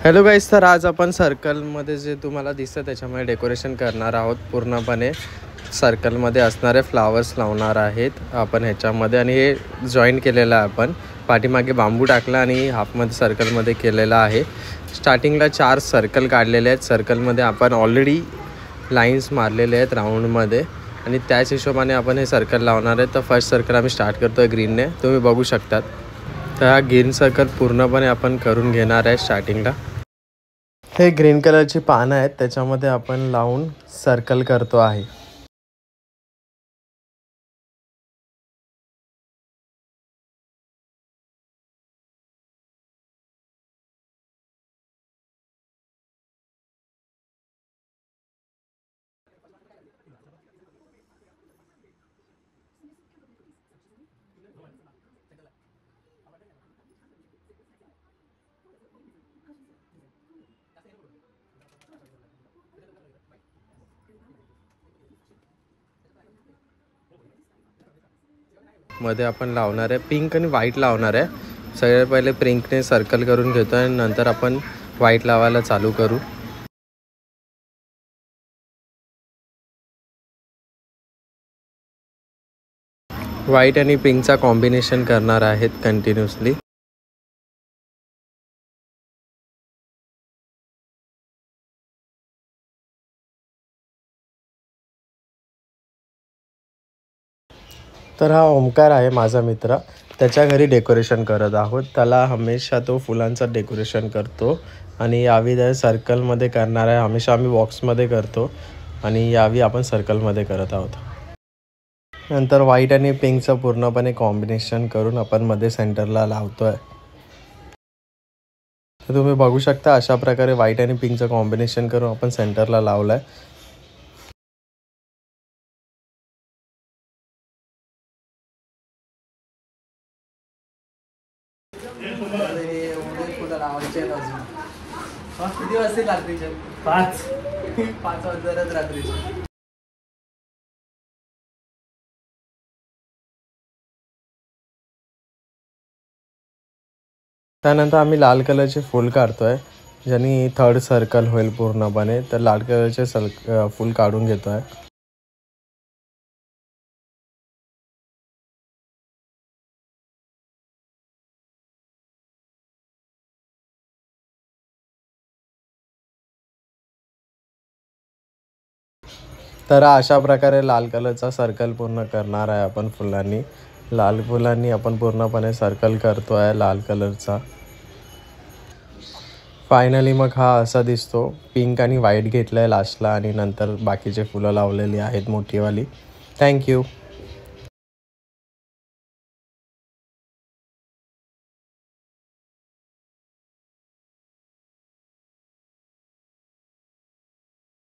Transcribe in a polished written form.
Hello guys, तर आज आपण सर्कलमध्ये जे तुम्हाला दिसतं त्याच्यामध्ये डेकोरेशन करणार आहोत. पूर्णपणे सर्कलमध्ये असणारे फ्लावर्स लावणार आहेत आपण ह्याच्यामध्ये. आणि हे जॉईन केलेलं आहे आपण. पाठीमागे बांबू टाकला आणि हाफमध्ये सर्कलमध्ये केलेला आहे. स्टार्टिंगला 4 सर्कल काढलेले आहेत. सर्कलमध्ये आपण ऑलरेडी लाईन्स मारलेले आहेत राऊंडमध्ये आणि त्याच हिशोबाने आपण हे सर्कल लावणार आहे. तर फर्स्ट सर्कल आम्ही स्टार्ट करतो आहे ग्रीनने, तुम्ही बघू शकतात. तर हा ग्रीन सर्कल पूर्णपणे आपण करून घेणार आहे स्टार्टिंगला. हे ग्रीन कलरची पानं आहेत, त्याच्यामध्ये आपण लावून सर्कल करतो आहे. मध्ये आपण लावणार आहे पिंक आणि व्हाईट लावणार आहे. सगळ्यात पहिले पिंकने सर्कल करून घेतो आणि नंतर आपण व्हाईट लावायला चालू करू. व्हाईट आणि पिंकचा कॉम्बिनेशन करणार आहेत कंटिन्युअसली. तर हा ओमकार आहे माझा मित्र, त्याच्या घरी डेकोरेशन करत आहोत. त्याला हमेशा तो फुलांचा डेकोरेशन करतो आणि यावी सर्कलमध्ये करणार आहे. हमेशा आम्ही बॉक्समध्ये करतो आणि यावी आपण सर्कलमध्ये करत आहोत. नंतर व्हाईट आणि पिंकचं पूर्णपणे कॉम्बिनेशन करून आपण मध्ये सेंटरला लावतो आहे. तर तुम्ही बघू शकता अशा प्रकारे व्हाईट आणि पिंकचं कॉम्बिनेशन करून आपण सेंटरला लावलं आहे. किती वाजता रात्रीचे? 5 वाजताच रात्रीचे. त्यानंतर आम्ही लाल कलरचे फूल काढतो आहे, ज्याने 3rd सर्कल होईल पूर्णपणे. तर लाल कलरचे फूल काढून घेतो आहे. तर अशा प्रकारे लाल कलरचा सर्कल पूर्ण करणार आहे आपण फुलांनी. लाल फुलांनी आपण पूर्णपणे सर्कल करतो आहे लाल कलरचा. फायनली मग हा असा दिसतो. पिंक आणि व्हाईट घेतलं आहे लास्टला आणि नंतर बाकीचे फुलं लावलेली आहेत मोठीवाली. थँक्यू.